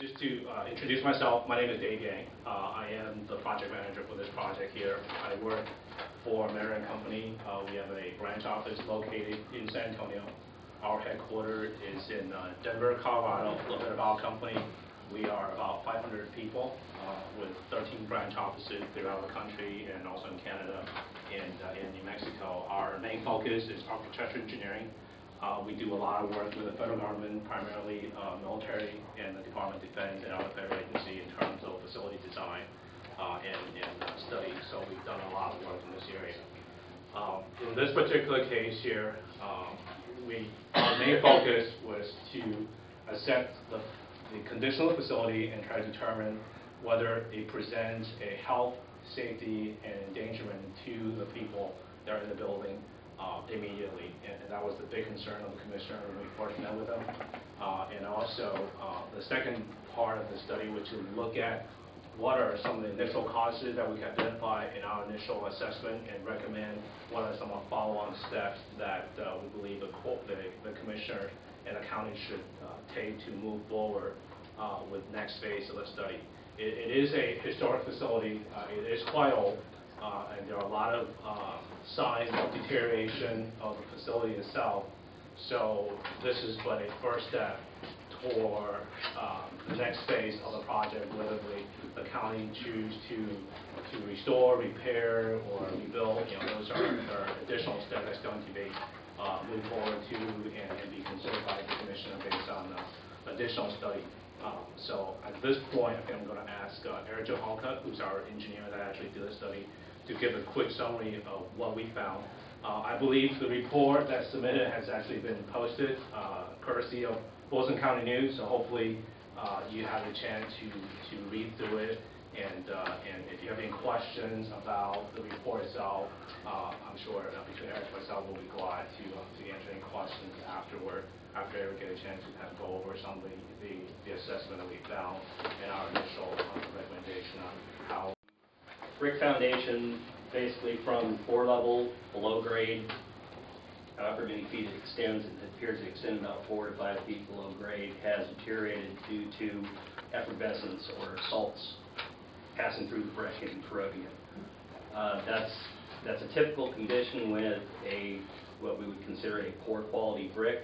Just to introduce myself, my name is Dave Yang. I am the project manager for this project here. I work for Marion Company. We have a branch office located in San Antonio. Our headquarters is in Denver, Colorado. A little bit about our company. We are about 500 people with 13 branch offices throughout the country and also in Canada and in New Mexico. Our main focus is architecture engineering. We do a lot of work with the federal government, primarily military and the Department of Defense and other federal agency in terms of facility design and studies. So we've done a lot of work in this area. In this particular case here, our main focus was to assess the condition of the facility and try to determine whether it presents a health, safety, and endangerment to the people that are in the building immediately, and that was the big concern of the commissioner when we first met with them. And also, the second part of the study was to look at what are some of the initial causes that we can identify in our initial assessment and recommend what are some of the follow-on steps that we believe the commissioner and the county should take to move forward with next phase of the study. It is a historic facility. It is quite old. And there are a lot of signs of deterioration of the facility itself. So this is but a first step toward the next phase of the project, whether the county choose to restore, repair, or rebuild. Those are additional steps that's going to be moved forward to and be considered by the commissioner based on additional study. So at this point, I think I'm going to ask Eric Johanka, who's our engineer that actually did the study, to give a quick summary of what we found. I believe the report that's submitted has actually been posted, courtesy of Wilson County News, so hopefully you have a chance to read through it, and if you have any questions about the report itself, I'm sure between Eric and myself we'll be glad to answer any questions afterward, after Eric get a chance to kind of go over some of the assessment that we found and our initial recommendation on how. Brick foundation, basically from floor level, below grade, however many feet it extends, it appears to extend about 4 to 5 feet below grade, has deteriorated due to effervescence or salts passing through the brick and corroding it. That's a typical condition with what we would consider a poor quality brick.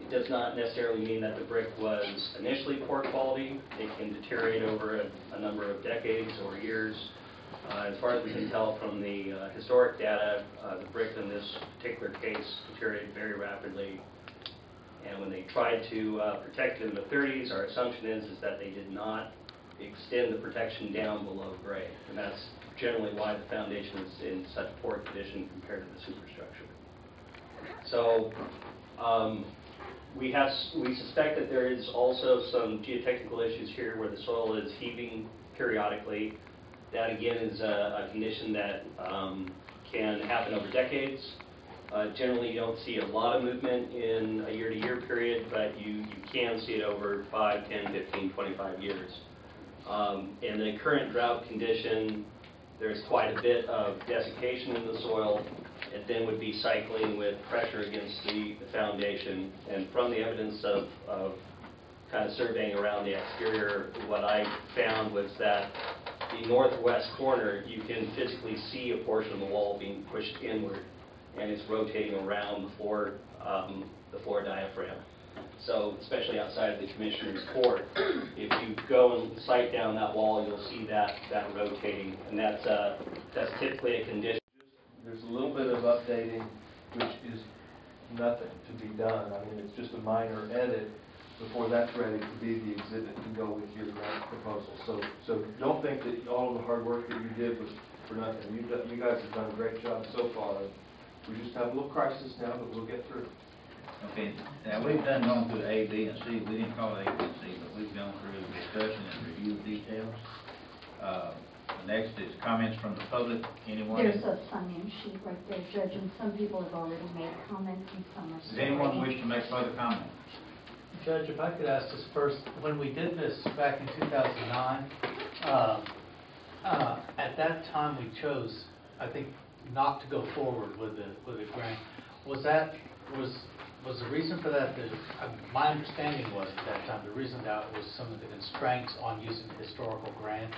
It does not necessarily mean that the brick was initially poor quality. It can deteriorate over a number of decades or years. As far as we can tell from the historic data, the brick in this particular case deteriorated very rapidly. And when they tried to protect it in the 30s, our assumption is that they did not extend the protection down below grade. And that's generally why the foundation is in such poor condition compared to the superstructure. So we suspect that there is also some geotechnical issues here where the soil is heaving periodically. That again is a condition that can happen over decades. Generally you don't see a lot of movement in a year-to-year period, but you can see it over 5, 10, 15, 25 years. In the current drought condition, there's quite a bit of desiccation in the soil. It then would be cycling with pressure against the foundation. And from the evidence of kind of surveying around the exterior, what I found was that the northwest corner, you can physically see a portion of the wall being pushed inward, and it's rotating around the floor diaphragm. So, especially outside of the commissioner's court, if you go and sight down that wall, you'll see that rotating, and that's typically a condition. There's a little bit of updating, which is nothing to be done. I mean, it's just a minor edit before that's ready to be the exhibit to go with your grant proposal. So don't think that all of the hard work that you did was for nothing. You guys have done a great job so far. We just have a little crisis now, but we'll get through. Okay, now we've gone through A, B, and C. We didn't call it A, B, and C, but we've gone through the discussion and review of details. Next is comments from the public. Anyone? There's a sign-in sheet right there, Judge, and some people have already made comments and some are still. Does anyone wish to make further comment? Judge, if I could ask this first, when we did this back in 2009, at that time we chose, I think, not to go forward with the grant. Was Was the reason for that, my understanding was at that time, the reason that was some of the constraints on using the historical grant?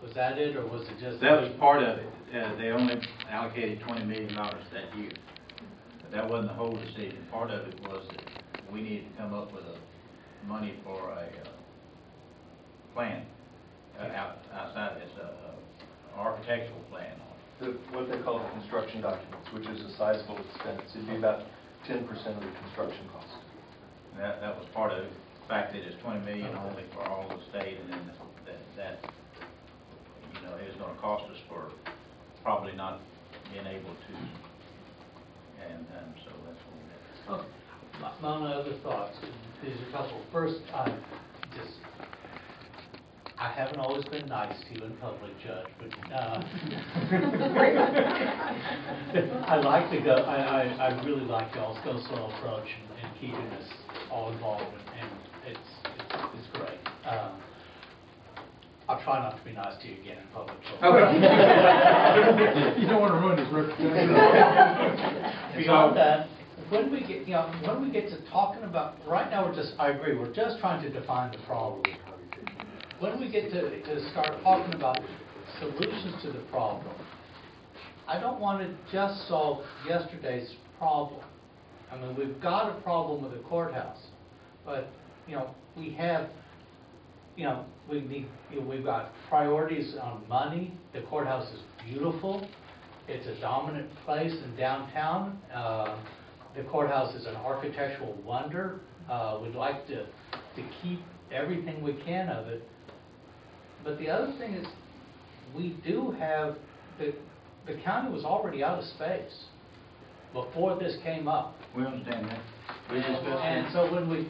Was that it, or was it just? That was part of it. They only allocated $20 million that year. But that wasn't the whole decision. Part of it was that we needed to come up with money for a plan outside this architectural plan. What they call the construction documents, which is a sizable expense. It'd be about 10% of the construction cost. That was part of it. The fact that it's $20 million only for all the state, and then that you know, it's going to cost us for probably not being able to, and so that's what we did. My only other thoughts, these are a couple. First, I haven't always been nice to you in public, Judge, but I like to go, I really like y'all's go slow approach and keeping us all involved, and it's great. I'll try not to be nice to you again in public. You don't want to ruin his reputation. Beyond that, when we get to talking about, right now I agree, we're just trying to define the problem. When we get to start talking about solutions to the problem, I don't want to just solve yesterday's problem. I mean, we've got a problem with the courthouse, but we have, we've got priorities on money. The courthouse is beautiful. It's a dominant place in downtown. The courthouse is an architectural wonder. We'd like to keep everything we can of it. But the other thing is, we do have, the county was already out of space before this came up. We understand that. And so when we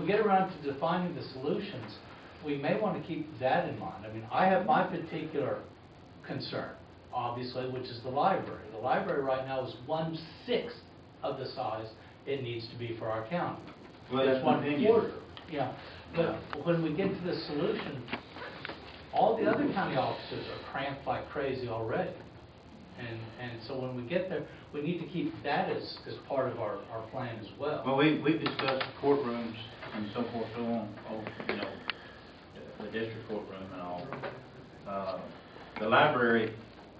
get around to defining the solutions, we may want to keep that in mind. I mean, I have my particular concern, obviously, which is the library. The library right now is 1/6 of the size it needs to be for our county. Well, It's that's 1/4. Yeah. But when we get to the solution, all the other county offices are cramped like crazy already. And so when we get there, we need to keep that as part of our plan as well. Well, we've discussed courtrooms and so forth, so on, the district courtroom and all. The library,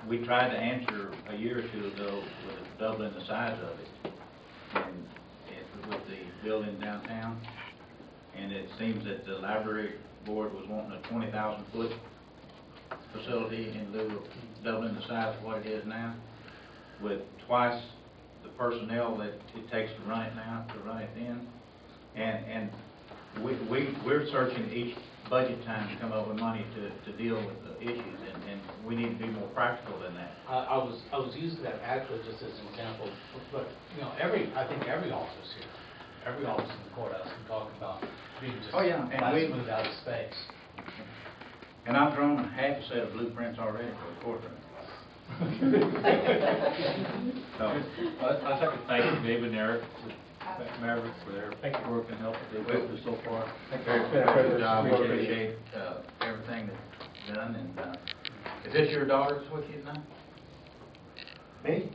we tried to answer a year or two ago with doubling the size of it, and with the building downtown. And it seems that the library board was wanting a 20,000-foot facility in lieu of doubling the size of what it is now, with twice the personnel that it takes to run it now, to run it then. And we're searching each budget time to come up with money to deal with the issues, and we need to be more practical than that. I was using that actually just as an example, but I think every office here, every office in the courthouse can talk about being just moved out of space. And I've drawn half a set of blueprints already for the courtroom. So, I'd like to thank David and Eric, Maverick, for their work and help that they've worked with so far. good job. We appreciate everything that's done. And is this your daughter's with you now? Me?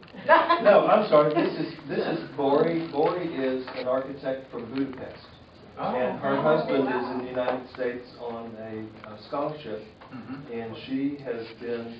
No, I'm sorry. This is Bori. Bori is an architect from Budapest. Oh, And her husband is in the United States on a scholarship, and she has been